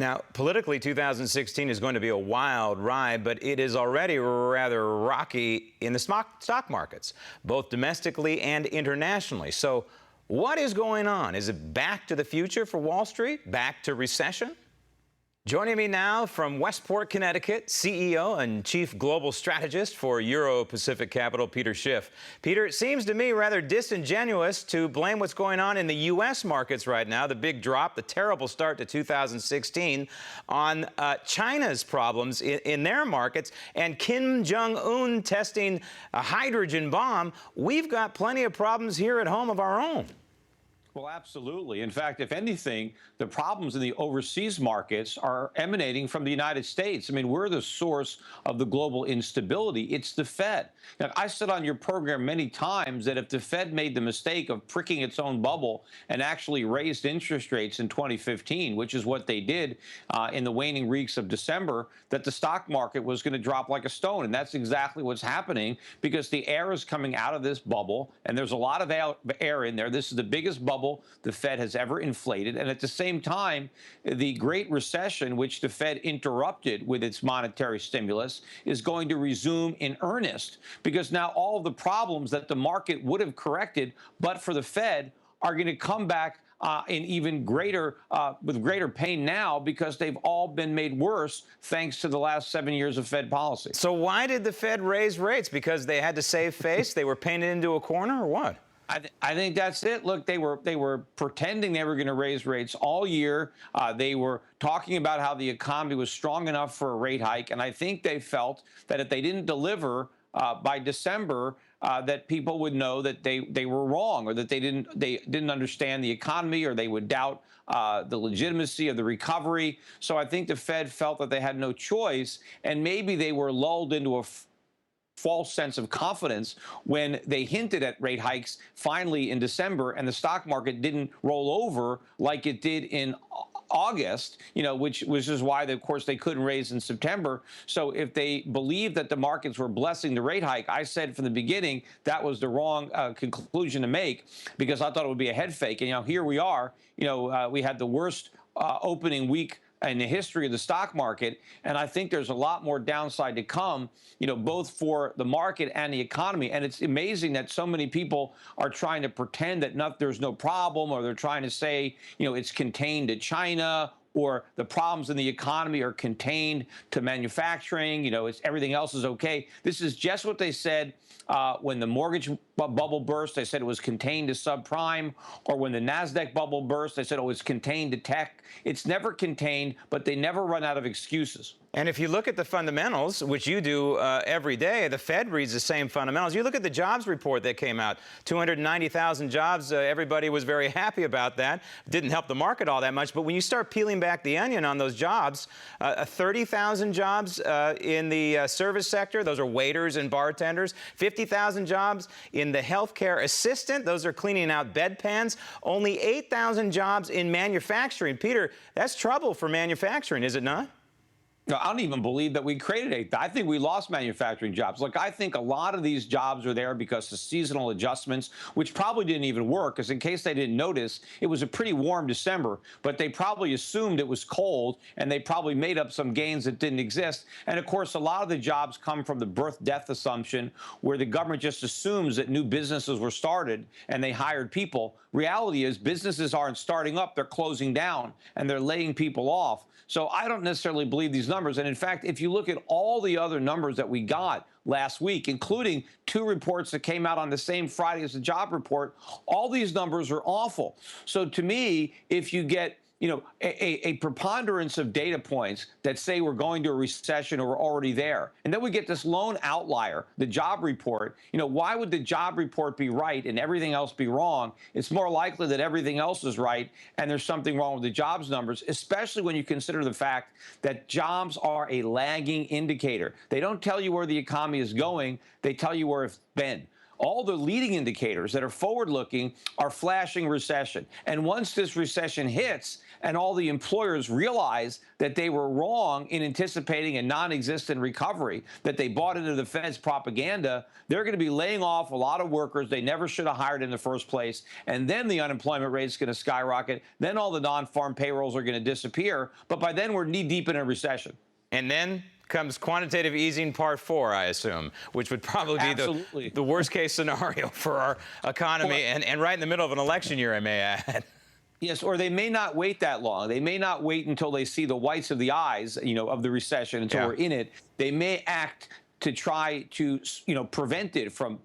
Now, politically, 2016 is going to be a wild ride, but it is already rather rocky in the stock markets, both domestically and internationally. So what is going on? Is it back to the future for Wall Street? Back to recession? Joining me now from Westport, Connecticut, CEO and Chief Global Strategist for Euro-Pacific Capital, Peter Schiff. Peter, it seems to me rather disingenuous to blame what's going on in the U.S. markets right now, the big drop, the terrible start to 2016, on China's problems in their markets and Kim Jong-un testing a hydrogen bomb. We've got plenty of problems here at home of our own. Well, absolutely. In fact, if anything, the problems in the overseas markets are emanating from the United States. I mean, we're the source of the global instability. It's the Fed. Now, I said on your program many times that if the Fed made the mistake of pricking its own bubble and actually raised interest rates in 2015, which is what they did in the waning weeks of December, that the stock market was going to drop like a stone. And that's exactly what's happening because the air is coming out of this bubble, and there's a lot of air in there. This is the biggest bubble the Fed has ever inflated. And at the same time, the Great Recession, which the Fed interrupted with its monetary stimulus, is going to resume in earnest because now all of the problems that the market would have corrected but for the Fed are going to come back in even greater, with greater pain now because they've all been made worse thanks to the last 7 years of Fed policy. So why did the Fed raise rates? Because they had to save face? They were painted into a corner or what? I think that's it. Look, they were pretending they were going to raise rates all year. They were talking about how the economy was strong enough for a rate hike, and I think they felt that if they didn't deliver by December, that people would know that they were wrong, or that they didn't understand the economy, or they would doubt the legitimacy of the recovery. So I think the Fed felt that they had no choice, and maybe they were lulled into a false sense of confidence when they hinted at rate hikes finally in December, and the stock market didn't roll over like it did in August, which is why, of course, they couldn't raise in September. So if they believed that the markets were blessing the rate hike, I said from the beginning that was the wrong conclusion to make because I thought it would be a head fake. And here we are. We had the worst opening week in the history of the stock market, and I think there's a lot more downside to come, both for the market and the economy. And it's amazing that so many people are trying to pretend that there's no problem, or they're trying to say, it's contained to China, or the problems in the economy are contained to manufacturing, everything else is okay. This is just what they said when the mortgage bubble burst. They said it was contained to subprime, or when the NASDAQ bubble burst, they said it was contained to tech. It's never contained, but they never run out of excuses. And if you look at the fundamentals, which you do every day, the Fed reads the same fundamentals. You look at the jobs report that came out, 290,000 jobs. Everybody was very happy about that. Didn't help the market all that much. But when you start peeling back the onion on those jobs, 30,000 jobs in the service sector. Those are waiters and bartenders. 50,000 jobs in the healthcare assistant. Those are cleaning out bedpans. Only 8,000 jobs in manufacturing. Peter, that's trouble for manufacturing, is it not? No, I don't even believe that we created 8. I think we lost manufacturing jobs. Look, I think a lot of these jobs are there because of seasonal adjustments, which probably didn't even work, because in case they didn't notice, it was a pretty warm December, but they probably assumed it was cold, and they probably made up some gains that didn't exist. And of course, a lot of the jobs come from the birth-death assumption, where the government just assumes that new businesses were started and they hired people. Reality is businesses aren't starting up, they're closing down, and they're laying people off. So I don't necessarily believe these numbers. And in fact, if you look at all the other numbers that we got last week, including 2 reports that came out on the same Friday as the job report, all these numbers are awful. So to me, if you get a preponderance of data points that say we're going to a recession or we're already there, and then we get this lone outlier, the job report, why would the job report be right and everything else be wrong? It's more likely that everything else is right and there's something wrong with the jobs numbers, especially when you consider the fact that jobs are a lagging indicator. They don't tell you where the economy is going, they tell you where it's been. All the leading indicators that are forward-looking are flashing recession. And once this recession hits, and all the employers realize that they were wrong in anticipating a non-existent recovery, that they bought into the Fed's propaganda, they're going to be laying off a lot of workers they never should have hired in the first place. And then the unemployment rate is going to skyrocket. Then all the non-farm payrolls are going to disappear. But by then, we're knee-deep in a recession. And then comes quantitative easing part 4, I assume, which would probably be the worst case scenario for our economy, and right in the middle of an election year, I may add. Yes, or they may not wait that long. They may not wait until they see the whites of the eyes, of the recession, until we're in it. They may act to try to, prevent it from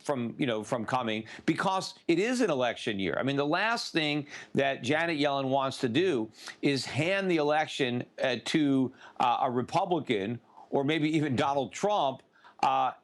coming, because it is an election year. I mean, the last thing that Janet Yellen wants to do is hand the election to a Republican, or maybe even Donald Trump,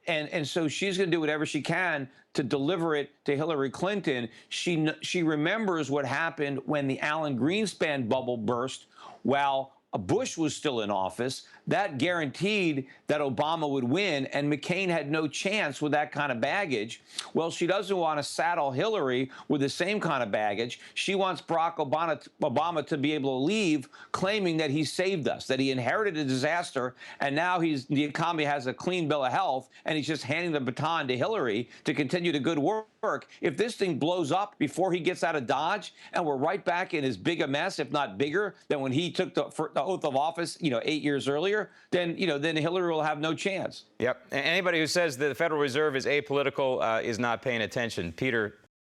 and so she's going to do whatever she can to deliver it to Hillary Clinton. She remembers what happened when the Alan Greenspan bubble burst while Bush was still in office. That guaranteed that Obama would win, and McCain had no chance with that kind of baggage. Well, she doesn't want to saddle Hillary with the same kind of baggage. She wants Barack Obama to be able to leave claiming that he saved us, that he inherited a disaster, and now the economy has a clean bill of health, and he's just handing the baton to Hillary to continue the good work. If this thing blows up before he gets out of Dodge, and we're right back in as big a mess, if not bigger, than when he took the oath of office, 8 years earlier, then Hillary will have no chance. Yep. Anybody who says that the Federal Reserve is apolitical is not paying attention. Peter,